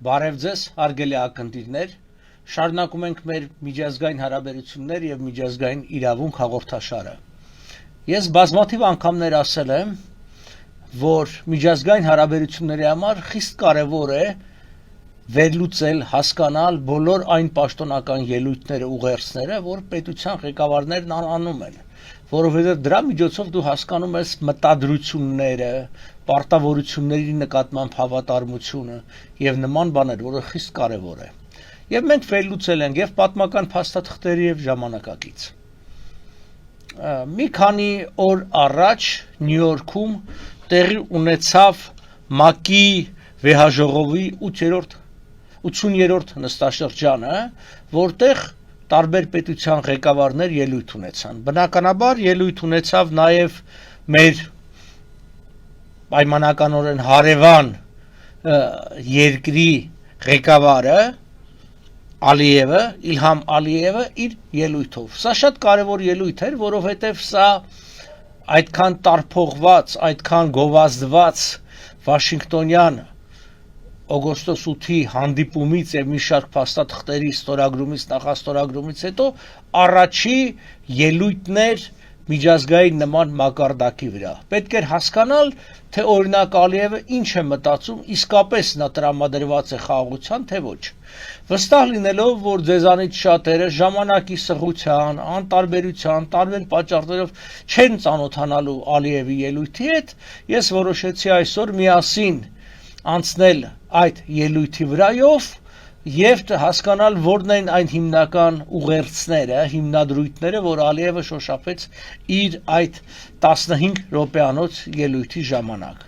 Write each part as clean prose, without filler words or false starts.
Բարև ձեզ, հարգելի ակնթիռներ, շարունակում ենք մեր միջազգային հարաբերություններ եւ միջազգային իրավունք հաղորդաշարը։ Ես բազմաթիվ անգամներ ասել եմ, որ միջազգային հարաբերությունների համար խիստ կարեւոր է վերլուծել, հասկանալ բոլոր այն պաշտոնական ելույթները, ուղերձները, որ պետության ղեկավարներն անում են, որովհետեւ դրա միջոցով դու հասկանում ես մտադրությունները, պարտավորությունների նկատմամբ հավատարմությունը եւ նման բաներ, որը խիստ կարեւոր է։ Եվ մենք վերլուծել ենք եւ պատմական փաստաթղթերի եւ ժամանակակից։ Մի քանի օր առաջ Նյու Յորքում տեղի ունեցավ ՄԱԿ-ի վեհաժողովի 80-րդ նստաշրջանը, որտեղ տարբեր պետության ղեկավարներ ելույթ ունեցան։ Բնականաբար ելույթ ունեցավ նաեւ մեր պայմանականորեն հարևան երկրի ղեկավարը Ալիևը, Իլհամ Ալիևը իր ելույթով։ Սա շատ կարևոր ելույթ էր, որովհետև սա այդքան տարփողված, այդքան գովազդված Վաշինգտոնյան օգոստոս 8-ի հանդիպումից եւ մի շարք փաստաթղթերի ստորագրումից, նախաստորագրումից հետո առաջի ելույթներ միջազգային նման մակարդակի վրա։ Պետք էր հասկանալ, թե օրինակ Ալիևը ինչ է մտածում, իսկապես նա տրամադրված է խաղաղության, թե ոչ։ Վստահ լինելով, որ ձեզանից շատերը ժամանակի սղության, անտարբերության, տարբեր պատճառներով չեն ծանոթանալու Ալիևի ելույթի հետ, ես որոշեցի այսօր միասին անցնել այդ ելույթի վրայով եւ հասկանալ որն են այն հիմնական ուղերձները, հիմնադրույթները, որ Ալիևը շոշափեց իր այդ 15 րոպեանոց ելույթի ժամանակ։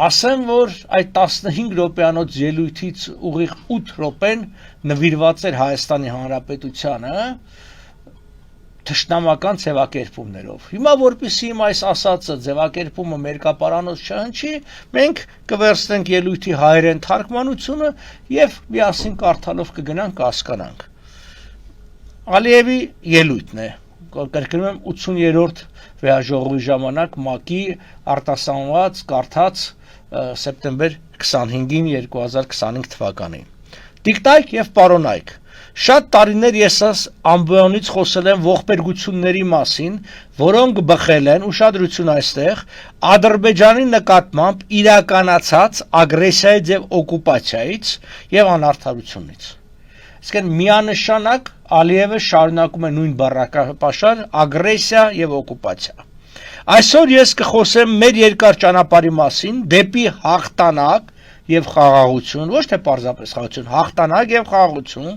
Ասեմ, որ այդ 15 րոպեանոց ելույթից ուղիղ 8 րոպեն նվիրված էր Հայաստանի Հանրապետությանը թշնամական ձևակերպումներով։ Հիմա որպեսզի իմ այս ասածը ձևակերպումը մեր կապարանոց չհնչի, մենք կվերցնենք ելույթի հայերեն թարգմանությունը եւ միասին կարդալով կգնանք կհասկանանք։ Ալիևի ելույթն է, կրկնում եմ 80-րդ վեհաժողովի ժամանակ ՄԱԿ-ի արտասանված կարդաց սեպտեմբեր 25-ին 2025 թվականին։ Տիկտայք եւ պարոնայք, շատ տարիներ ես ամբիոնից խոսել եմ ողբերգությունների մասին, որոնք բխել են, ուշադրություն այստեղ, Ադրբեջանի նկատմամբ իրականացած ագրեսիայից եւ օկուպացիայից եւ անարդարությունից։ Իսկեն միանշանակ Ալիևը շարունակում է նույն բառապաշար ագրեսիա եւ օկուպացիա։ Այսօր ես կխոսեմ մեր երկար ճանապարհի մասին դեպի հաղթանակ եւ խաղաղություն, ոչ թե պարզապես խաղաղություն, հաղթանակ եւ խաղաղություն,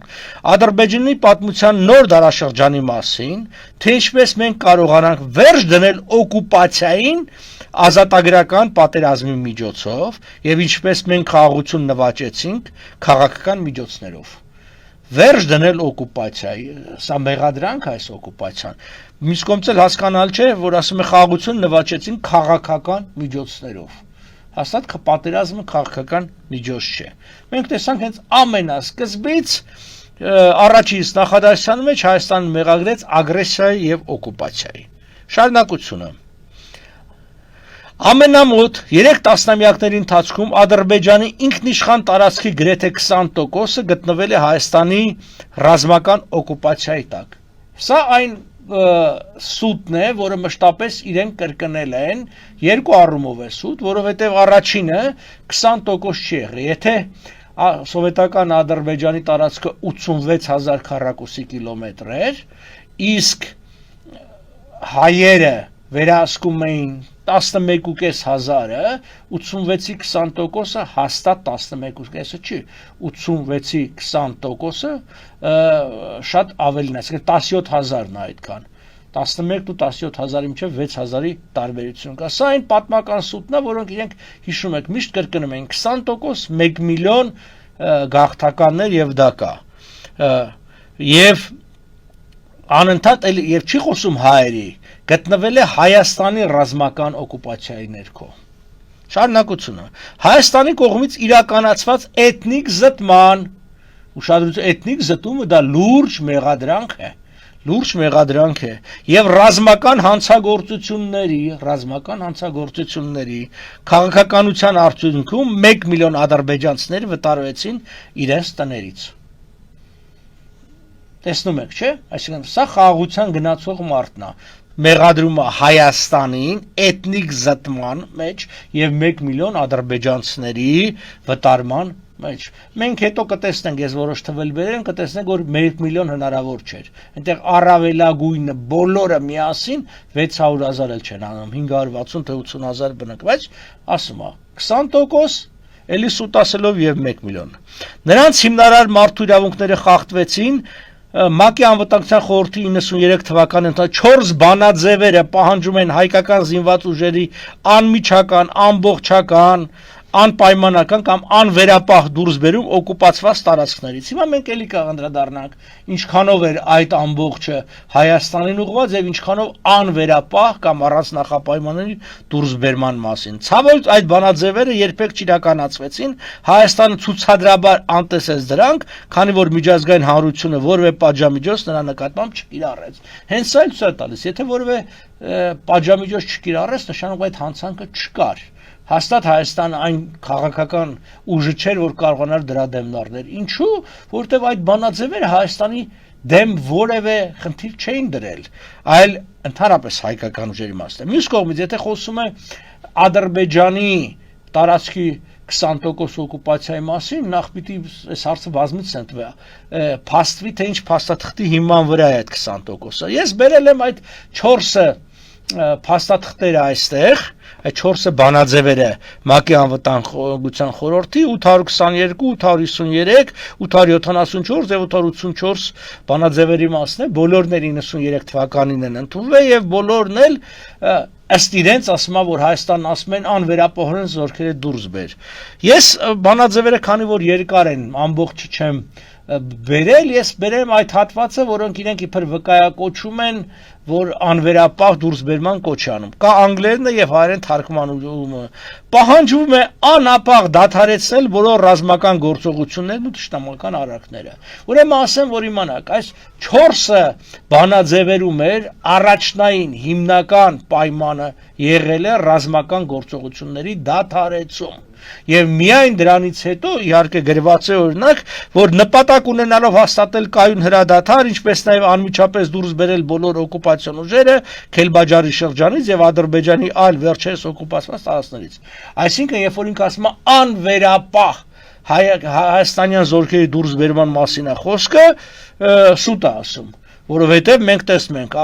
Ադրբեջանի պատմության նոր դարաշրջանի մասին, թե ինչպես մենք կարողանանք վերջ դնել օկուպացիային ազատագրական պատերազմի միջոցով եւ ինչպես մենք խաղաղություն նվաճեցինք քաղաքական միջոցներով։ Վերջ դնել օկուպացիայի, սա մեղադրանք այս օկուպացիան։ Մյուս կողմից էլ հասկանալ չէ, որ ասում է խաղաղություն նվաճեցին քաղաքական միջոցներով։ Հաստատ պատերազմը քաղաքական միջոց չէ։ Մենք տեսանք հենց ամենասկզբից առաջին նախադասության մեջ Հայաստանը մեղադրեց ագրեսիայի եւ օկուպացիայի։ Շարունակությունը։ Ամենամոտ 3 տասնամյակների ընթացքում Ադրբեջանի ինքնիշխան տարածքի գրեթե 20%-ը գտնվել է Հայաստանի ռազմական օկուպացիայի տակ։ Սա այն սուտն է, որը մշտապես իրեն կրկնել են, երկու առումով է սուտ, որովհետև առաջինը 20% չի եղել։ Եթե սովետական Ադրբեջանի տարածքը 86,000 քառակուսի կիլոմետր էր, իսկ հայերը վերահսկում էին 11,500-ը, 86-ի 20%-ը հաստատ 11,500 չի, 86-ի 20%-ը շատ ավելին է, այսինքն 17,000-ն է այդքան, 11 ու 17,000-ի միջև 6,000-ի տարբերություն կա։ Սա այն պատմական սուտն է, որոնք իրենք հիշում եք, միշտ կրկնում են 20%, 1 միլիոն գաղթականներ եւ դա կա։ Եվ անընդհատ եւ չի խոսում հայերի, գտնվել է Հայաստանի ռազմական օկուպացիայի ներքո։ Շարունակությունը։ Հայաստանի կողմից իրականացված էթնիկ զտման, ուշադրություն, էթնիկ զտումը դա լուրջ մեղադրանք է, լուրջ մեղադրանք է եւ ռազմական հանցագործությունների քաղաքականության արդյունքում 1 միլիոն ադրբեջանցիներ վտարվեցին իրենց տներից։ Տեսնում եք, չէ՞, այսինքն սա խաղաղության գնացող մարդն է, մեղադրում է Հայաստանին էթնիկ զտման մեջ եւ 1 միլիոն ադրբեջանցիների վտարման մեջ։ Մենք հետո կտեսնենք, ես որոշ թվեր բերեմ, կտեսնենք, որ 1 միլիոն հնարավոր չէր։ Այնտեղ առավելագույնը բոլորը միասին 600,000 էլ չեն անում, 560 թե 80,000 բնակ, բայց ասում է 20%, էլի սուտ ասելով եւ 1 միլիոն։ Նրանց հիմնարար մարդու իրավունքները խախտվեցին, ՄԱԿ-ի անվտանգության խորհրդի 93 թվականի 4 բանաձևերը պահանջում են հայկական զինված ուժերի անմիջական, ամբողջական, անպայմանական կամ անվերապահ դուրսբերում օկուպացված տարածքներից։ Հիմա մենք էլի կանդրադառնանք, ինչքանով էր այդ ամբողջը Հայաստանին ուղղված եւ ինչքանով անվերապահ կամ առանց նախապայմանների դուրսբերման մասին։ Ցավոք այդ բանաձևերը երբեք չիրականացվեցին, Հայաստանը ցուցադրաբար անտեսեց դրանք, քանի որ միջազգային հանրությունը որևէ պատժամիջոց նրա նկատմամբ չկիրառեց։ Հենց սա ցույց է տալիս, եթե որևէ պատժամիջոց չկիրառեց, նշանակում այդ հանցանքը չկար։ Հաստատ Հայաստանը այն քաղաքական ուժը չէր, որ կարողանար դրա դեմ դառնել։ Ինչու՞, որտեղ այդ բանաձևերը Հայաստանի դեմ որևէ խնդիր չէին դրել, այլ ընդհանրապես հայկական ուժերի մասն։ Մյուս կողմից, եթե խոսում է Ադրբեջանի տարածքի 20% օկուպացիայի մասին, նախ պիտի այս հարցը բազմից ընդվա, փաստվի թե ինչ փաստաթղթի հիման վրա է այդ 20%-ը։ Ես բերել եմ այդ 4 փաստաթղթերը այստեղ, այդ 4 բանաձևերը ՄԱԿ-ի անվտանգության խորհրդի 822, 853, 874 եւ 884 բանաձևերի մասն է, բոլորն էլ 93 թվականին են ընդունվել եւ բոլորն էլ ըստ իրենց ասում է, որ Հայաստանն ասում են անվերապահորեն զորքերը դուրս բեր։ Ես բանաձևերը, քանի որ երկար են, ամբողջ չեմ բերել, ես բերեմ այդ հատվածը, որոնք իրենք իբր վկայակոչում են, որ անվերապահ դուրսբերման կոչ է անում։ Կա անգլերենը եւ հայերեն թարգմանումը։ Պահանջվում է անապահ դադարեցնել բոլոր ռազմական գործողություններն ու ճշտամական արարքները։ Ուրեմն ասեմ, որ իմանաք, այս 4 բանաձևերում էր առաջնային հիմնական պայմանը եղել է ռազմական գործողությունների դադարեցում։ Եվ միայն դրանից հետո իհարկե գրված է օրինակ, որ նպատակ ունենալով հաստատել կայուն հրադադար, ինչպես նաև անմիջապես դուրս բերել բոլոր օկուպացիոն ուժերը Քելբաջարի շրջանից եւ Ադրբեջանի այլ վերջերս օկուպացված տարածքներից։ Այսինքն, երբ որ ինքը ասում է անվերապահ հայաստանյան զորքերի դուրս բերման մասին է խոսքը, սուտ է ասում, որովհետև մենք տեսնում ենք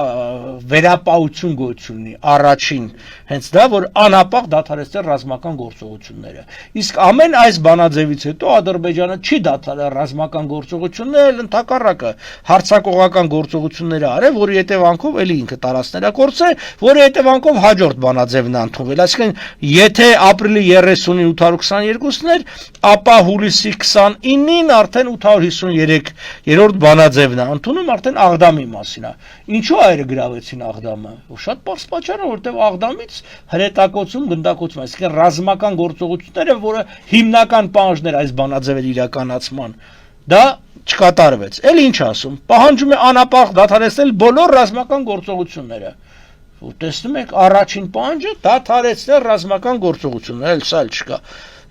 վերապահություն գոյություն ունի առաջին հենց դա, որ անապահ դադարեցնել ռազմական գործողությունները։ Իսկ ամեն այս բանաձևից հետո Ադրբեջանը չի դադարել ռազմական գործողությունները, այլ ընդհակառակը հարձակողական գործողություններ արել, որի հետևանքով էլի ինքը տարածքներ է կորցրել, որի հետևանքով հաջորդ բանաձևն է ընդունվել։ Այսինքն, եթե ապրիլի 30-ին 822-ն էր, ապա հուլիսի 29-ին արդեն 853-րդ բանաձևն է ընդունում, արդեն Աղդամի մասին է։ Ինչու այրը գրավեցին Աղդամը։ Շատ պարզ պատճառ է, որտեղ Աղդամից հրետակոծում, գնդակոծում, այսինքն ռազմական գործողությունները, որը հիմնական պահանջներ այս բանաձևերի իրականացման, դա չկատարվեց։ Էլ ինչ ասում, պահանջում է անապահ դադարեցնել բոլոր ռազմական գործողությունները։ Ու տեսնում եք, առաջին պահանջը դադարեցնել ռազմական գործողությունները, էլ սա չկա։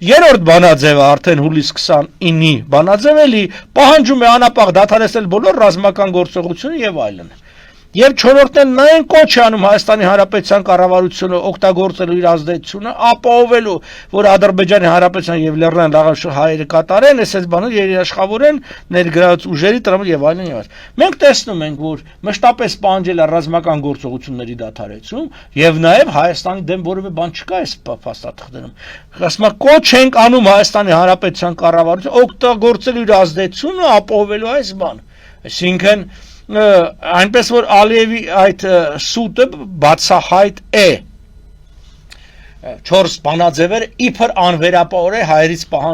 Երրորդ բանաձևը արդեն հուլիս 29-ի բանաձևը էլի պահանջում է անապահ դադարեցնել բոլոր ռազմական գործողությունը եւ այլն։ Եվ չորրորդն նայեն կոչ է անում Հայաստանի Հանրապետության կառավարությունը օգտագործելու իր ազդեցությունը, ապահովելու, որ Ադրբեջանի Հանրապետության եւ Լեռնային Ղարաբաղի հայերը կատարեն այսպես բաներ երաշխավորեն ներգրաված ուժերի տրամը եւ այլն եւ այլն։ Մենք տեսնում ենք, որ մշտապես պահանջել է ռազմական գործողությունների դադարեցում եւ նաեւ Հայաստանի դեմ որևէ բան չկա այս փաստաթղթերում։ Ասում է կոչ ենք անում Հայաստանի Հանրապետության կառավարությունը օգտագործելու իր ազդեցությունը, ապահովելու այս բան։ Այսինքն այնպես որ Ալիևի այդ սուտը բացահայտ է 4 բանաձևեր իբր անվերապահորեն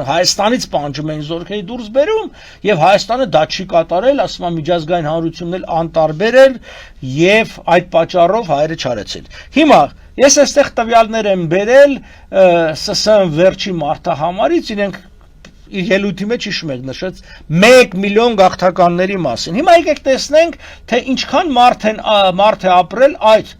Հայաստանից պահանջում են զորքերի դուրս բերում եւ Հայաստանը դա չի կատարել, ասում է միջազգային հանրությունն էլ անտարբեր էր եւ այդ պատճառով հայերը չարեցին։ Հիմա ես այստեղ տվյալներ եմ բերել ՍՍ վերջի մարտահամարից, իրենք իր ելույթի մեջ հիշում եք նշեց 1 միլիոն գաղթականների մասին։ Հիմա եկեք տեսնենք, թե ինչքան մարդ է ապրել այդ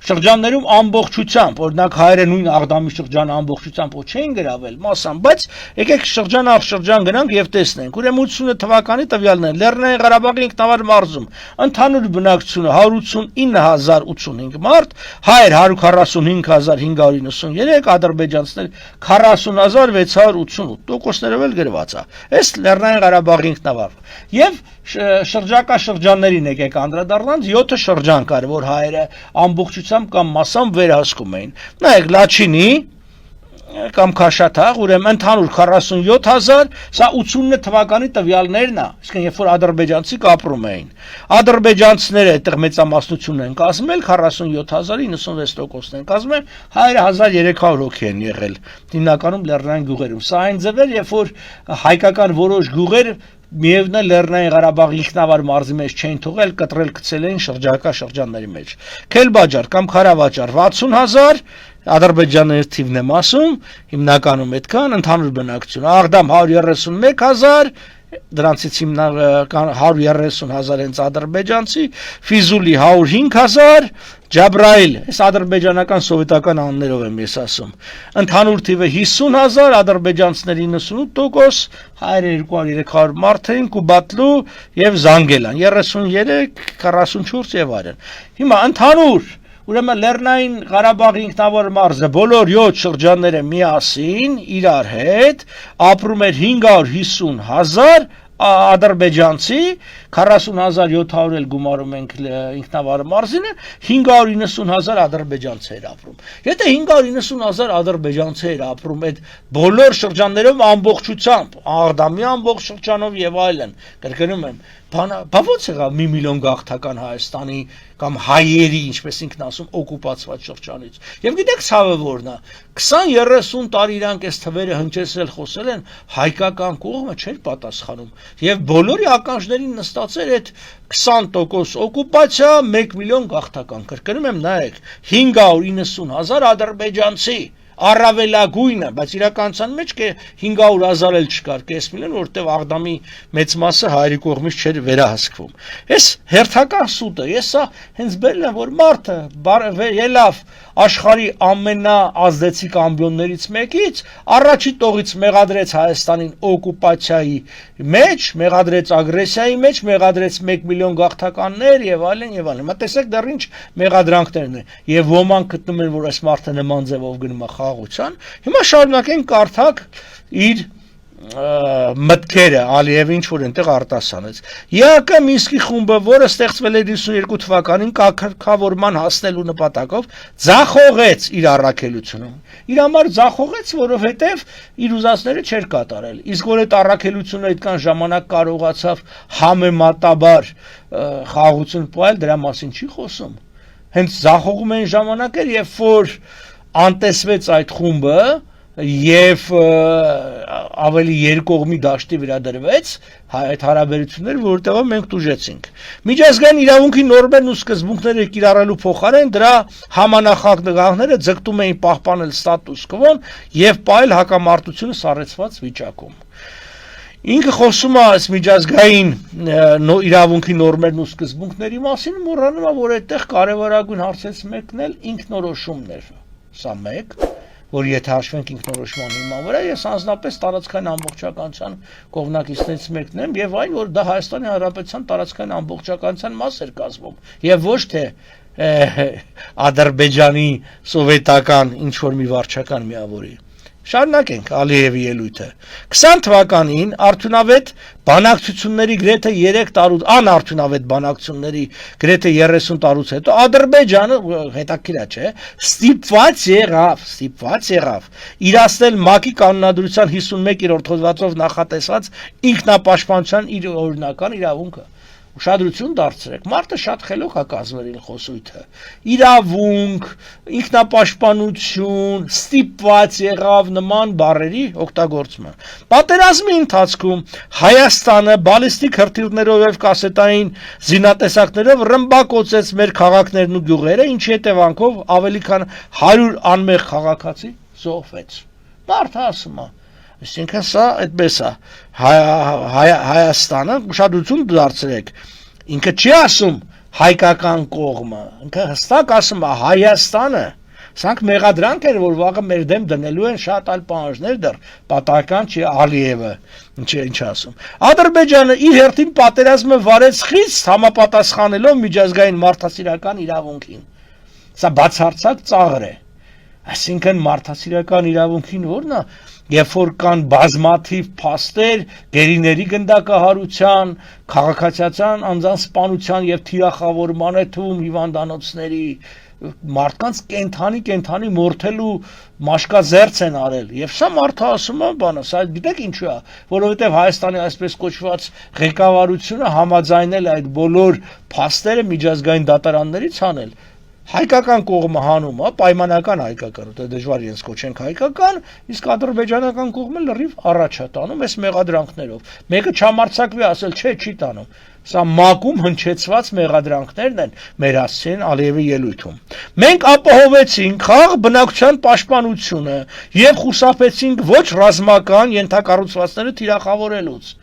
շրջաններում ամբողջությամբ, օրինակ հայերը նույն Աղդամի շրջանը ամբողջությամբ չէին գրավել մասամբ, բայց եկեք շրջան առ շրջան գնանք եւ տեսնենք։ Ուրեմն 80 թվականի տվյալներ Լեռնային Ղարաբաղի ինքնավար մարզում ընդհանուր բնակչությունը 149085 մարդ, հայեր 145593, ադրբեջանցիներ 40688, տոկոսներով էլ գրված է։ Այս Լեռնային Ղարաբաղի ինքնավար եւ շրջակա շրջաններին եկեք անդրադառնանք 7 շրջան կար, որ հայերը ամբողջությամբ կամ մասամբ վերահսկում էին։ Նայեք Լաչինի կամ Քաշաթաղ, ուրեմն ընդհանուր 47000, սա 89 թվականի տվյալներն է, իսկ երբ որ ադրբեջանցիք ապրում էին։ Ադրբեջանցիները այդտեղ մեծամասնությունն են կազմել 47000-ի 96%-ն են կազմել, հայերը 1300 հոգի են եղել, հիմնականում լեռնային գյուղերում։ Սա այն ձևեր, երբ որ հայկական որոշ գյուղեր միևնույն է Լեռնային Ղարաբաղի ինքնավար մարզի մեջ չէին թողել, կտրել գցել էին շրջակա շրջանների մեջ։ Քելբաջար կամ Խարավաճար 60000, Ադրբեջանների թիվն եմ ասում, հիմնականում այդքան, ընդհանուր բնակչություն Աղդամ 131000, դրանցից հիմնական 130,000 հենց ադրբեջանցի, Ֆիզուլի 105,000, Ջաբրայիլ, այս ադրբեջանական սովետական անուններով եմ ես ասում, ընդհանուր թիվը 50,000, ադրբեջանցիների 98%, հայերը 200-300 մարդ էին, Կուբատլու եւ Զանգելան 33, 44 եւ այլն։ Հիմա ընդհանուր ուրեմն Լեռնային Ղարաբաղի ինքնավար մարզը բոլոր 7 շրջանները միասին իրար հետ ապրում էր 550,000 ադրբեջանցի, 40700 էլ գումարում ենք ինքնավար մարզինը, 590,000 ադրբեջանցիներ ապրում։ Եթե 590,000 ադրբեջանցիներ ապրում այդ բոլոր շրջաններով ամբողջությամբ, Աղդամի ամբողջ շրջանով եւ այլն, կրկնում եմ, բա ո՞նց եղավ 1 միլիոն գաղթական Հայաստանի կամ հայերի, ինչպես ինքն ասում, օկուպացված շրջանից։ Եվ գիտեք ցավը որն է, 20-30 տարի իրանք այս թվերը հնչեցրել խոսել են, հայկական կողմը չէր պատասխանում։ Եվ բոլորի ականջներին նստած էր այդ 20% օկուպացիա, 1 միլիոն գաղթական։ Կրկնում եմ, նայեք, 590,000 ադրբեջանցի առավելագույնը, բայց իրականության մեջ 500,000 էլ չկար, կես միլիոն, որտեղ Աղդամի մեծ մասը հայերի կողմից չէր վերահսկվում։ Այս հերթական սուտը, ես սա հենց բերել եմ, որ մարդը ելավ աշխարհի ամենաազդեցիկ ամբիոններից մեկից, առաջի տողից մեղադրեց Հայաստանին օկուպացիայի մեջ, մեղադրեց ագրեսիայի մեջ, մեղադրեց 1 միլիոն գաղթականներ եւ այլն եւ այլն։ Հիմա տեսեք դեռ ինչ մեղադրանքներն են եւ ոմանք գտնում են, որ այս մարդը նման ձևով գնում է խաղաղության։ Հիմա շարունակենք կարդալ իր մտքերը Ալիևը ինչ որ այնտեղ արտասանեց։ ԵԱԿ Մինսկի խումբը, որը ստեղծվել է 92 թվականին կարգավորման հասնելու նպատակով, ձախողեց իր առաքելությունը։ Իր համար ձախողեց, որովհետև իր ուզածները չէր կատարել։ Իսկ որ այդ առաքելությունը այդքան ժամանակ կարողացավ համեմատաբար խաղաղություն պահել, դրա մասին չի խոսում։ Հենց ձախողում են ժամանակեր, երբ որ անտեսվեց այդ խումբը եւ ավելի երկկողմի դաշտի վերադրվեց այդ հարաբերությունները, որտեղ մենք տուժեցինք։ Միջազգային իրավունքի նորմերն ու սկզբունքները կիրառելու փոխարեն դրա համանախագ նգահները ձգտում էին պահպանել ստատուս քվոն եւ պահել հակամարտությունը սառեցված վիճակում։ Ինքը խոսում է այս միջազգային իրավունքի նորմերն ու սկզբունքների մասին, մոռանում է, որ այդտեղ կարևորագույն հարցերից մեկն էլ ինքնորոշումն էր։ Սա մեկ, որ եթե հաշվենք ինքնորոշման հիման վրա, ես անձնապես տարածքային ամբողջականության կողմնակիցներից մեկն եմ եւ այն, որ դա Հայաստանի Հանրապետության տարածքային ամբողջականության մաս էր կազմում եւ ոչ թե Ադրբեջանի սովետական ինչ որ մի վարչական միավորի։ Շարունակենք Ալիևի ելույթը։ 20 թվականին արդյունավետ բանակցությունների գրեթե 3 տարուց անարդյունավետ բանակցությունների գրեթե 30 տարուց հետո Ադրբեջանը հետաքրքիր է, չէ՞, ստիպված եղավ իրացնել ՄԱԿ-ի կանոնադրության 51-րդ հոդվածով նախատեսված ինքնապաշտպանության իր օրինական իրավունքը։ Ուշադրություն դարձրեք, մարդը շատ խելոք է կազմել իր խոսույթը։ Իրավունք, ինքնապաշտպանություն, ստիպված եղավ նման բառերի օգտագործումը։ Պատերազմի ընթացքում Հայաստանը բալիստիկ հրթիռներով եւ կասետային զինատեսակներով ռմբակոծեց մեր քաղաքներն ու գյուղերը, ինչի հետևանքով ավելի քան 100 անմեղ քաղաքացի զոհվեց։ Մարդը ասում է, Այսինքն սա այդպես է, Հայաստանը ուշադրություն դարձրեք, ինքը չի ասում հայկական կողմը, ինքը հստակ ասում է Հայաստանը, սրանք մեղադրանք են, որ վաղը մեր դեմ դնելու են շատ այլ պահանջներ դեռ, պատահական չի Ալիևը, ինչ ասում։ Ադրբեջանը իր հերթին պատերազմը վարեց խիստ համապատասխանելով միջազգային մարդասիրական իրավունքին, սա բացարձակ ծաղր է, այսինքն մարդասիրական իրավունքին որն է, երբ որ կան բազմաթիվ փաստեր գերիների գնդակահարության, քաղաքացիական անձանց սպանության եւ թիրախավորման թվում հիվանդանոցների մարդկանց կենթանի մորթելու մաշկազերծ են արել եւ սա մարդը ասում է բանը, սա գիտեք ինչու է, որովհետեւ Հայաստանի այսպես կոչված ղեկավարությունը համաձայնել այդ բոլոր փաստերը միջազգային դատարաններից անել հայկական կողմը հանում է, պայմանական հայկական, դա դժվար իրենց կոչենք հայկական, իսկ ադրբեջանական կողմը լրիվ առաջ է տանում այս մեղադրանքներով։ Մեկը չամարցակվի ասել, չէ, չի տանում։ Սա մակում հնչեցված մեղադրանքներն են մեր ասցին Ալիևի ելույթում։ Մենք ապահովեցինք խաղ բնակչության պաշտպանությունը եւ խուսափեցինք ոչ ռազմական ենթակառուցվածքները թիրախավորելուց։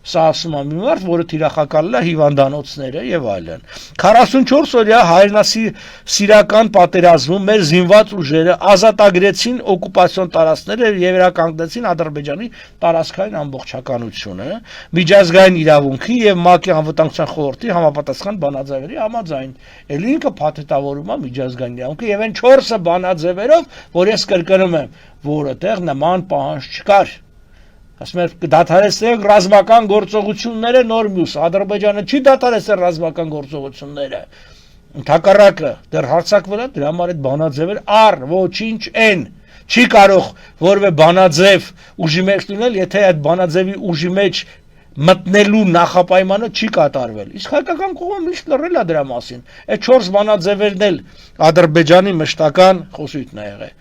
Սա ասում է մի մարդ, որը թիրախակալել է հիվանդանոցները եւ այլն։ 44 օրյա հայրենասիրական պատերազմում մեր զինված ուժերը ազատագրեցին օկուպացիոն տարածքները եւ վերականգնեցին Ադրբեջանի տարածքային ամբողջականությունը, միջազգային իրավունքի եւ ՄԱԿ-ի անվտանգության խորհրդի համապատասխան բանաձևերի համաձայն։ Էլ ինքը փաթեթավորում է միջազգային իրավունքը եւ այն 4 բանաձևերով, որ ես կրկնում եմ, որը տեղ նման պահանջ չկար։ Ասում եմ դադարեցրեք ռազմական գործողությունները նոր մյուս Ադրբեջանը չի դադարեցրել ռազմական գործողությունները ընդհակառակը դեռ հարձակվել է դրա համար այդ բանաձևեր առ ոչինչ են չի կարող որևէ բանաձև ուժի մեջ լինել եթե այդ բանաձևի ուժի մեջ մտնելու նախապայմանը չի կատարվել իսկ հայկական կողմը միշտ լռել է դրա մասին այդ 4 բանաձևերն էլ Ադրբեջանի մշտական խոսույթն է եղել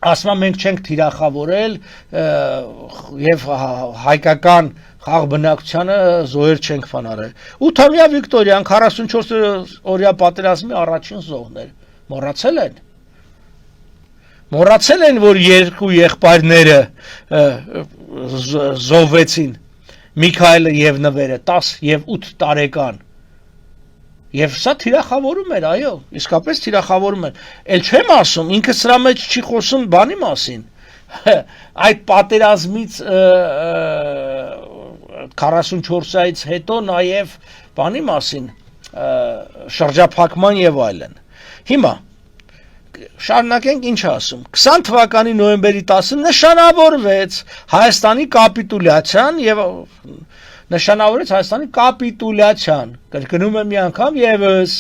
ասում մենք չենք թիրախավորել եւ հայկական խաղ բնակչությանը զոհեր չենք ֆանարել 8-ամյա Վիկտորիան 44 օրյա պատերազմի առաջին զոհներ մոռացել են որ երկու եղբայրները զոհվեցին Միքայելը եւ Նվերը 10 եւ 8 տարեկան Եվ սա թիրախավորում էր, այո, իսկապես թիրախավորում էր։ Էլ չեմ ասում, ինքը սրա մեջ չի խոսում բանի մասին։ Այդ պատերազմից 44-ից հետո նաև բանի մասին, շրջափակման եւ այլն։ Հիմա շարունակենք ինչ ասում։ 20 թվականի նոյեմբերի 10-ը նշանավորվեց Հայաստանի կապիտուլյացիան եւ նշանավորեց Հայաստանի կապիտուլյացիան, կրկնում եմ մի անգամ եւս,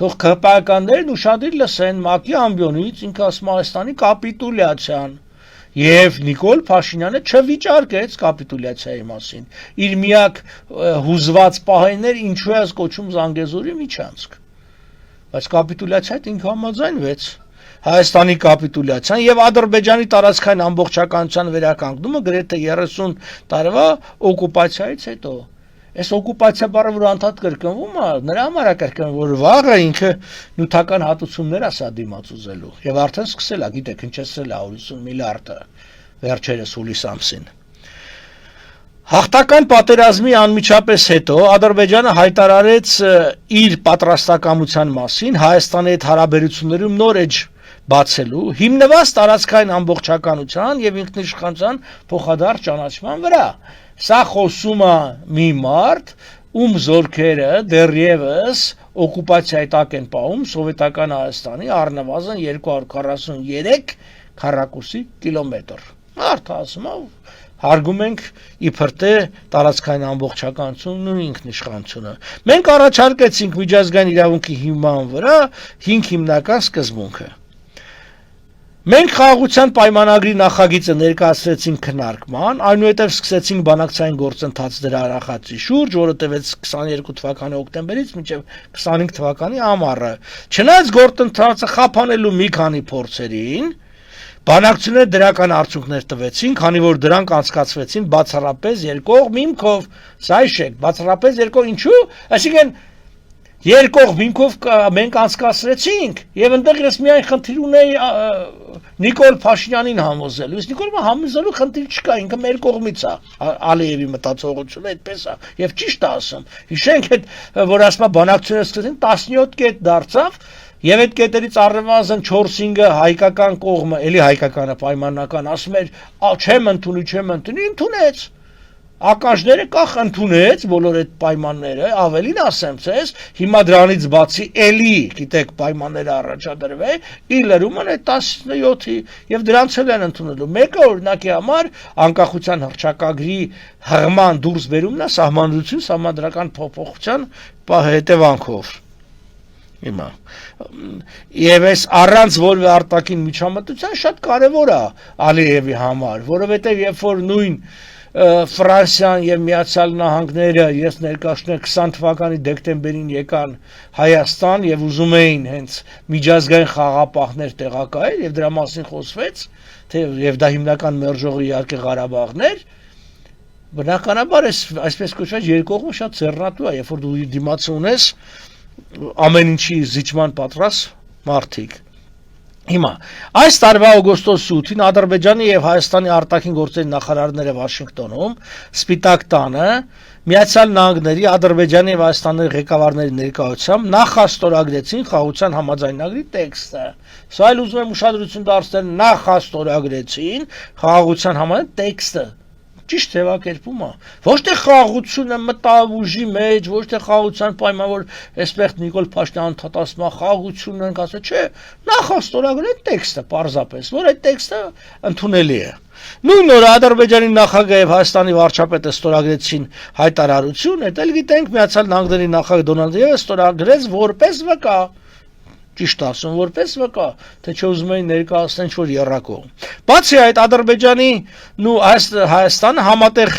թող քպականներն ուշադիր լսեն ՄԱԿ-ի ամբիոնից, ինքը ասում է Հայաստանի կապիտուլյացիան, եւ Նիկոլ Փաշինյանը չվիճարկեց կապիտուլյացիայի մասին, իր միակ հուզված պահերներ ինչու է կոչում Զանգեզուրի միջանցք, բայց կապիտուլյացիայից ինքը համաձայնվեց, Հայաստանի կապիտուլյացիան եւ Ադրբեջանի տարածքային ամբողջականության վերականգնումը գրեթե 30 տարվա օկուպացիայից հետո այս օկուպացիա բառը որ անդադ կրկնվում է նրա համար է կրկնվում որ վաղը ինքը նյութական հատուցումներ է սա դիմաց ուզելու եւ արդեն սկսել է գիտեք հնչեցրել է 50 միլիարդը վերջերս հուլիս ամսին Հաղթական պատերազմի անմիջապես հետո Ադրբեջանը հայտարարեց իր պատրաստակամության մասին Հայաստանի հետ հարաբերություններում նոր էջ բացելու հիմնված տարածքային ամբողջականության եւ ինքնիշխանության փոխադարձ ճանաչման վրա սա խոսում է մի մարդ ում զորքերը դեռևս օկուպացիայի տակ են պահում սովետական Հայաստանի առնվազն 243 քառակուսի կիլոմետր մարդը ասում է հարգում ենք իբր թե տարածքային ամբողջականությունն ու ինքնիշխանությունը մենք առաջարկեցինք միջազգային իրավունքի հիման վրա 5 հիմնական սկզբունքը Մենք խաղաղության պայմանագրի նախագիծը ներկայացրեցինք քննարկման, այնուհետև սկսեցինք բանակցային գործընթաց դրա առաջացի շուրջ, որը տևեց 22 թվականի հոկտեմբերից մինչև 25 թվականի ամառը։ Չնայած գործընթացը խափանելու մի քանի փորձերին, բանակցությունները դրական արդյունքներ տվեցին, քանի որ դրանք անցկացվեցին բացառապես երկկողմ հիմքով։ Սա հիշեք, բացառապես երկկողմ ինչու՞, այսինքն երկկողմինքով մենք անցկացրեցինք եւ այնտեղ ես միայն խնդիր ունեի Նիկոլ Փաշինյանին համոզել։ Իսկ Նիկոլը համոզելու խնդիր չկա, ինքը մեր կողմից է, Ալիևի մտածողությունը այդպես է եւ ճիշտ է ասում։ Հիշենք այդ որ ասма բանակցությունը սկսեցին 17 կետ դարձավ եւ այդ կետերից առնվազն 4-5-ը հայկական կողմը, էլի հայկականը պայմանական ասում էր, չեմ ընդունի, ընդունեց։ Ականջները կախ ընդունեց բոլոր այդ պայմանները, ավելին ասեմ ցես, հիմա դրանից բացի էլի, գիտեք, պայմանները առաջադրվե, իլերումն է 17-ի եւ դրանց էլ են ընդունելու։ Մեկը օրինակի համար անկախության հռչակագրի հղման դուրս բերումն է սահմանադրություն սահմանադրական փոփոխության հետևանքով։ Հիմա եւ այս առանց որևէ արտաքին միջամտության շատ կարեւոր է Ալիևի համար, որովհետեւ երբ որ նույն Ֆրանսիան եւ Միացյալ Նահանգները ես ներկայացնում 20 թվականի դեկտեմբերին եկան Հայաստան եւ ուզում էին հենց միջազգային խաղապահներ տեղակայել եւ դրա մասին խոսվեց, թե եւ դա հիմնական մերժողը իհարկե Ղարաբաղն էր, բնականաբար այսպես կոչված երկկողմը շատ ձեռնատու է, երբ որ դու դիմաց ունես ամեն ինչի զիջման պատրաստ մարդիկ։ Հիմա այս տարվա օգոստոս 8-ին Ադրբեջանի եւ Հայաստանի արտաքին գործերի նախարարները Վաշինգտոնում Սպիտակ տանը Միացյալ Նահանգների, Ադրբեջանի եւ Հայաստանի ղեկավարների ներկայությամբ նախաստորագրեցին խաղաղության համաձայնագրի տեքստը։ Սա էլ ուզում եմ ուշադրություն դարձնել, նախաստորագրեցին խաղաղության համաձայնագրի տեքստը։ Ճիշտ ձևակերպում է։ Ոչ թե խաղաղությունը մտավ ուժի մեջ, ոչ թե խաղաղության պայման, որ այսպես Նիկոլ Փաշինյանը թատասում է խաղաղությունն ենք ասել, չէ, նախաստորագրել տեքստը պարզապես, որ այդ տեքստը ընդունելի է։ Նույն օրը Ադրբեջանի նախագահ եւ Հայաստանի վարչապետը ստորագրեցին հայտարարություն, այդ էլ գիտենք Միացյալ Նահանգների նախագահ Դոնալդ Տրամպը ստորագրեց որպես վկա։ Ճիշտ ասում որպես վկա, թե չէ ուզում էին ներկայացնեն որ երրակող։ Բացի այդ Ադրբեջանի ու Հայաստանը համատեղ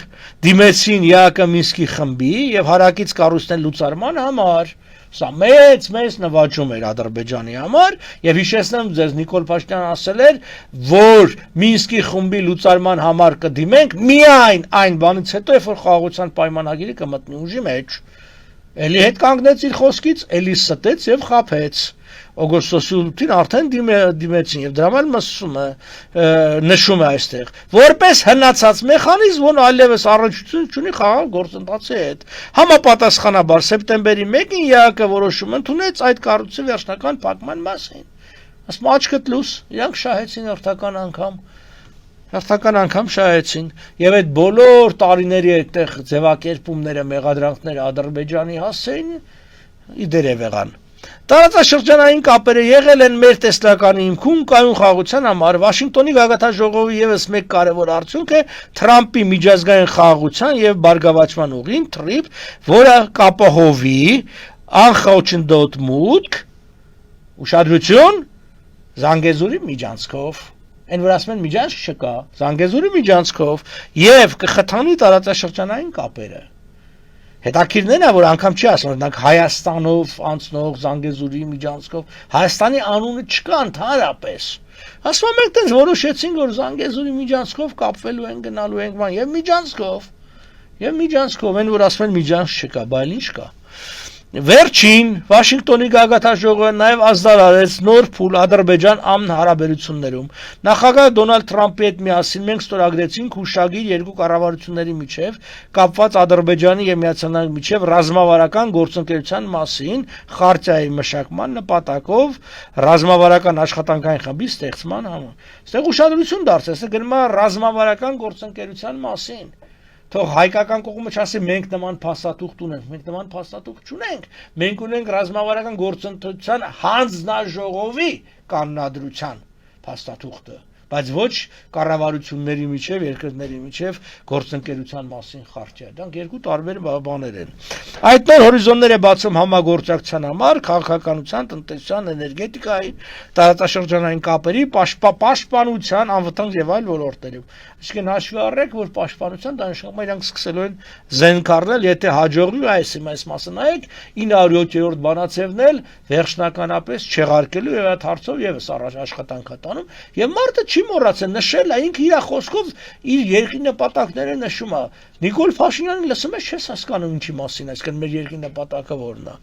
դիմեցին ԵԱԿ Մինսկի խմբի եւ հարակից կառույցների լուծարման համար։ Սա մեծ նվաճում էր Ադրբեջանի համար եւ հիշեցնեմ ձեզ Նիկոլ Փաշինյանը ասել էր, որ Մինսկի խմբի լուծարման համար կդիմենք միայն այն բանից հետո, երբ որ խաղաղության պայմանագիրը կմտնի ուժի մեջ։ Էլի հետ կանգնեց իր խոսքից, էլի ստեց եւ խափեց։ Օգոստոսի 8-ին արդեն դիմեցին եւ դրա համար նշում է այստեղ որպես հնացած մեխանիզմ, որ այլևս առնչություն չունի խաղաղ գործընթացի հետ։ Համապատասխանաբար սեպտեմբերի 1-ին ԵԱԿ-ը որոշում ընդունեց այդ կառույցի վերջնական փակման մասին։ Ասում աչքդ լույս, իրանք շահեցին հերթական անգամ շահեցին եւ այդ բոլոր տարիների այդտեղ ձևակերպումները, մեղադրանքները Ադրբեջանի հասցեին իդերև եղան։ Տարածաշրջանային կապերը եղել են մեր տեսլականի հիմքում կայուն խաղաղության համար։ Վաշինգտոնի գագաթնաժողովի եւս մեկ կարևոր արդյունք է Թրամփի միջազգային խաղաղության եւ բարգավաճման ուղին TRIP, որը կապահովի անխոչնդոտ մուտք, ուշադրություն, Զանգեզուրի միջանցքով, այն որ ասում են միջանցք չկա, Զանգեզուրի միջանցքով եւ կխթանի տարածաշրջանային կապերը։ Հետաքրքիրն է, որ անգամ չի ասում, օրինակ Հայաստանով անցնող Զանգեզուրի միջանցքով, Հայաստանի անունը չկա ընդհանրապես։ Ասում ենք տենց որոշեցին, որ Զանգեզուրի միջանցքով կապվելու են, գնալու ենք բան եւ միջանցքով, այն որ ասում են միջանցք չկա, բայց ինչ կա։ Վերջին Վաշինգտոնի գագաթնաժողովը նաև ազդարարեց նոր փուլ Ադրբեջան-ԱՄՆ հարաբերություններում։ Նախագահ Դոնալդ Թրամփի հետ միասին մենք ստորագրեցինք հուշագիր երկու կառավարությունների միջև կապված Ադրբեջանի եւ Միացյալ Նահանգների միջև ռազմավարական գործընկերության մասին խարտիայի մշակման նպատակով ռազմավարական աշխատանքային խմբի ստեղծման համար։ Այստեղ ուշադրություն դարձրեց, գնում է ռազմավարական գործընկերության մասին։ Թող հայկական կողմը չասի մենք նման փաստաթուղթ ունենք, մենք նման փաստաթուղթ չունենք, մենք ունենք ռազմավարական գործընկերության հանձնաժողովի կանոնադրության փաստաթուղթը, բայց ոչ կառավարությունների միջև, երկրների միջև գործընկերության մասին խարտիա։ Դրանք երկու տարբեր բաներ են։ Այդ նոր հորիզոններ է բացում համագործակցության համար քաղաքականության, տնտեսության, էներգետիկայի, տարածաշրջանային կապերի, պաշտպանության, անվտանգ եւ այլ ոլորտներում։ Այսինքն հաշվի առեք, որ պաշտպանության դաշնակցում իրանք սկսելու են զենքարնել, եթե հաջողվի այս մասը նայեք 907-րդ բանացևն էլ վերջնականապես չեղարկելու եւ այդ հարցով եւս առաջ աշխատանք է տանում եւ մարդը չի չի մոռացել, նշել է, ինքը իր խոսքով իր երկրի նպատակները նշում է։ Նիկոլ Փաշինյանը լսում ես, չես հասկանում ինչի մասին, այսինքն մեր երկրի նպատակը որն է։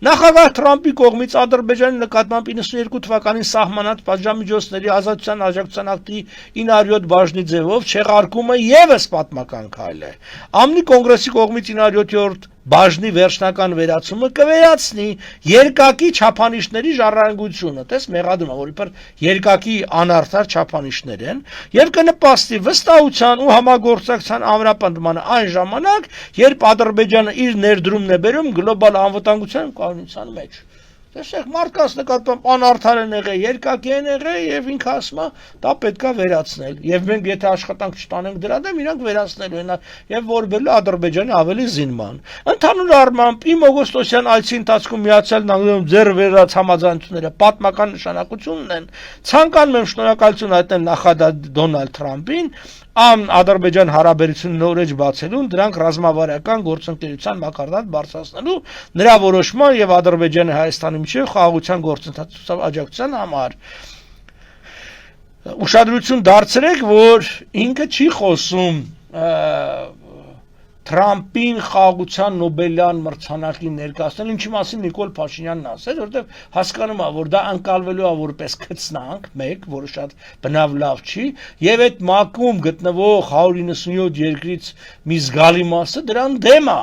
Նախագահ Թրամփի կողմից Ադրբեջանի նկատմամբ 92 թվականին սահմանած պատժամիջոցների ազատության աջակցության ակտի 907 բաժնի ձևով չեղարկումը եւս պատմական քայլ է։ ԱՄՆ կոնգրեսի կողմից 907-րդ բաժնի վերջնական վերացումը կվերացնի երկակի չափանիշների ժառանգությունը, տես մեղադրում, որ իբր երկակի անարդար չափանիշներ են, եւ կնպաստի վստահության ու համագործակցության ամրապնդմանը այն ժամանակ, երբ Ադրբեջանը իր ներդրումն է բերում գլոբալ անվտանգության կառավարության մեջ։ Տեսեք, մարդկանց նկատմամբ անարդար են եղել, երկակի են եղել եւ ինքը ասում է, դա պետքա վերացնել։ Եվ մենք եթե աշխատանք չտանենք դրա դեմ, իրանք վերացնելու են եւ որբելու Ադրբեջանի ավելի զինման։ Ընդհանուր առմամբ իմ օգոստոսյան այցի ընթացքում Միացյալ Նահանգներում ձեռ վերած համաձայնությունները պատմական նշանակություն ունեն։ Ցանկանում եմ շնորհակալություն հայտնել նախագահ Դոնալդ Թրամփին Ադրբեջան հարաբերությունն նորեջ բացելուն, դրանք ռազմավարական գործընկերության մակարդակ բարձրացնելու, նրա որոշման եւ Ադրբեջանի Հայաստանի միջեւ խաղաղության գործընթացի աջակցության համար։ Ուշադրություն դարձրեք, որ ինքը չի խոսում Թրամփին խաղաղության Նոբելյան մրցանակի ներկայացնել, ինչի մասին Նիկոլ Փաշինյանն ասել, որովհետև հասկանում է, որ դա անցալվելու է որպես քծնանք, մեկ, որը շատ բնավ լավ չի, եւ այդ մակում գտնվող 197 երկրից մի զգալի մասը դրան դեմ է։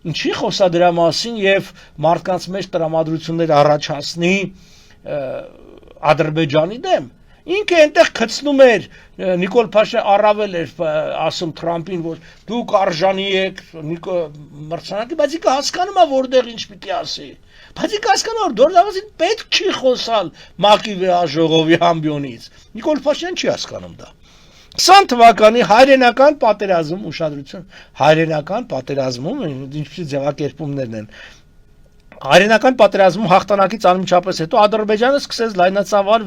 Ինչի խոսա դրա մասին եւ մարդկանց մեջ տրամադրություններ առաջացնի Ադրբեջանի դեմ։ Ինքը այնտեղ քծնում էր Նիկոլ Փաշինյանը առավել էր ասում Թրամփին, որ դուք արժանի եք մրցանակի, բայց ինքը հասկանում է որտեղ ինչ պիտի ասի։ Բայց ինքը հասկանում է, որ դորդաղացին պետք չի խոսալ ՄԱԿ-ի վեաժողովի ամբիոնից։ Նիկոլ Փաշինյանը չի հասկանում դա։ 20 թվականի հայրենական պատերազմ, ուշադրություն, հայրենական պատերազմում ինչպիսի ձևակերպումներն են։ Հայրենական պատերազմում հաղթանակից անմիջապես հետո Ադրբեջանը սկսեց լայնածավալ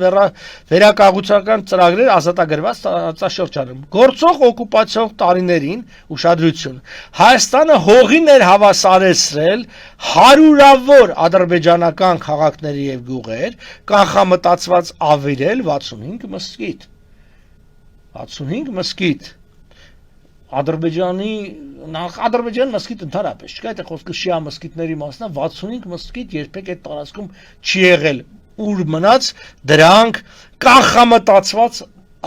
վերակառուցական ծրագրեր ազատագրված տարածաշրջանում։ Գործող օկուպացիոն տարիներին, ուշադրություն, Հայաստանը հողին էր հավասարեցրել հարյուրավոր ադրբեջանական քաղաքների եւ գյուղեր, կանխամտածված ավիրել 65 մզկիթ։ 65 մզկիթ։ Ադրբեջանի մզկիթ ընդհանրապես չկա, այդ խոսքը շիա մզկիթների մասն է, 65 մզկիթ երբեք այդ տարածքում չի եղել, ուր մնաց դրանք կանխամտածված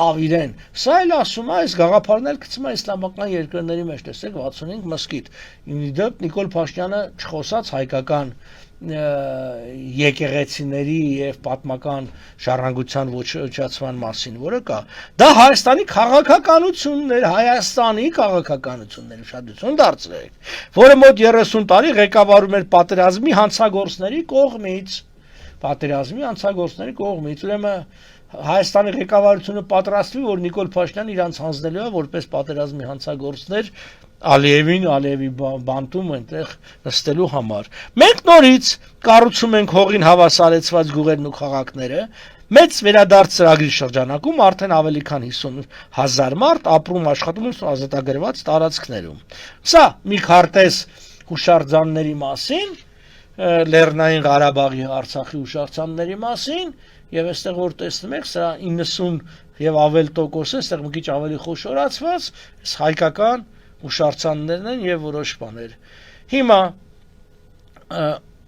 ավիրեն։ Սա էլ ասում է, այս գաղափարն էլ գցում է իսլամական երկրների մեջ, տեսեք 65 մզկիթ։ Իդեպ Նիկոլ Փաշինյանը չխոսած հայկական եկեղեցիների եւ պատմական ժառանգության ոչնչացման մասին, որը կա, դա Հայաստանի քաղաքականությունն էր, Հայաստանի քաղաքականությունն էր, ուշադրություն դարձրեք, որը մոտ 30 տարի ղեկավարում էր պատերազմի հանցագործների կողմից, ուրեմն Հայաստանի ղեկավարությունը պատրաստվի, որ Նիկոլ Փաշինյանը իրանց հանձնելու է որպես պատերազմի հանցագործներ Ալիևի բանտում այնտեղ նստելու համար։ Մենք նորից կառուցում ենք հողին հավասարեցված գյուղերն ու քաղաքները, մեծ վերադարձ ծրագրի շրջանակում արդեն ավելի քան 50,000 մարդ ապրում աշխատում են ազատագրված տարածքներում։ Սա մի քարտեզ հուշարձանների մասին, Լեռնային Ղարաբաղի Արցախի հուշարձանների մասին, եւ այստեղ որ տեսնում եք, սա 90 եւ ավել տոկոսը, այստեղ մի քիչ ավելի խոշորացված, այս հայկական հուշարձաններն են եւ որոշ բաներ։ Հիմա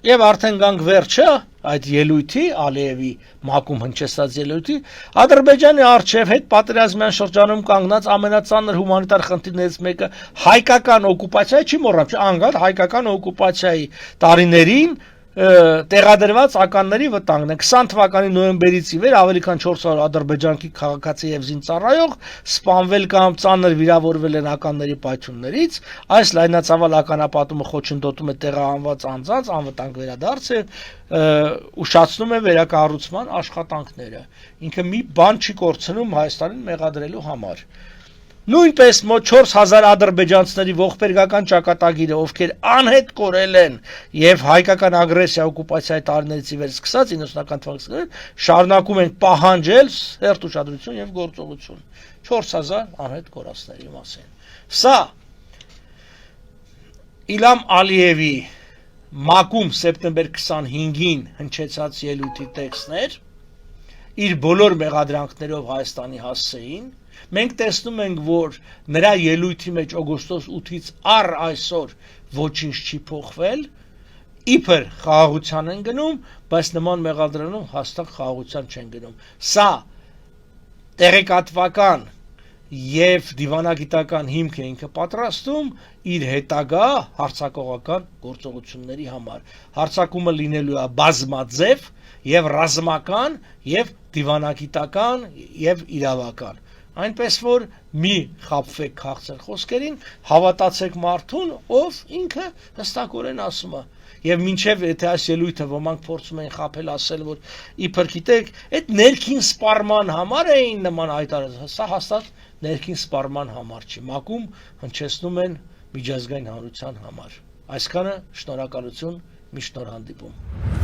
եւ արդեն գանք վերջը այդ ելույթի, Ալիևի ՄԱԿ-ում հնչեցած ելույթի, Ադրբեջանի արչեւ հետ պատերազմյան շրջանում կանգնած ամենածանր հումանիտար խնդիրներից մեկը հայկական օկուպացիայի, չի մոռանալ, անգամ հայկական օկուպացիայի տարիներին տեղադրված ականների վտանգն է։ 20 թվականի նոյեմբերից ի վեր ավելի քան 400 ադրբեջանցի քաղաքացի եւ զինծառայող սպանվել կամ ծանր վիրավորվել են ականների պայթյուններից։ Այս լայնածավալ ականապատումը խոչընդոտում է տեղահանված անձանց անվտանգ վերադարձը, ուշացնում է վերակառուցման աշխատանքները։ Ինքը մի բան չի կորցնում Հայաստանին մեղադրելու համար։ Նույնպես մոտ 4000 ադրբեջանցիների ողբերգական ճակատագիրը, ովքեր անհետ կորել են եւ հայկական ագրեսիա օկուպացիայի տարիներից ի վեր սկսած 90-ական թվականներին շարունակում են պահանջել սերտ ուշադրություն եւ գործողություն 4000 անհետ կորածների մասին։ Սա Իլհամ Ալիևի ՄԱԿ-ում սեպտեմբեր 25-ին հնչեցած ելույթի տեքստներ իր բոլոր մեղադրանքներով Հայաստանի հասցեին, մենք տեսնում ենք, որ նրա ելույթի մեջ օգոստոս 8-ից առ այսօր ոչինչ չի փոխվել, իբր խաղաղության են գնում, բայց նման մեղադրանով հաստատ խաղաղության չեն գնում։ Սա տեղեկատվական եւ դիվանագիտական հիմք է ինքը պատրաստում իր հետագա հարձակողական գործողությունների համար։ Հարձակումը լինելու է բազմաձև եւ ռազմական եւ դիվանագիտական եւ իրավական։ Այնպես որ մի խաբվեք քաղցր խոսքերին, հավատացեք մարդուն, ով ինքը հստակորեն ասում է։ Եվ մինչև եթե այս ելույթը ոմանք փորձում են խաբել, ասել, որ իբր գիտեք, այդ ներքին սպառման համար էին նման հայտարարել, սա հաստատ ներքին սպառման համար չի, մակում հնչեցնում են միջազգային հանրության համար։ Այսքանը շնորհակալություն, մի շնորհանդիպում։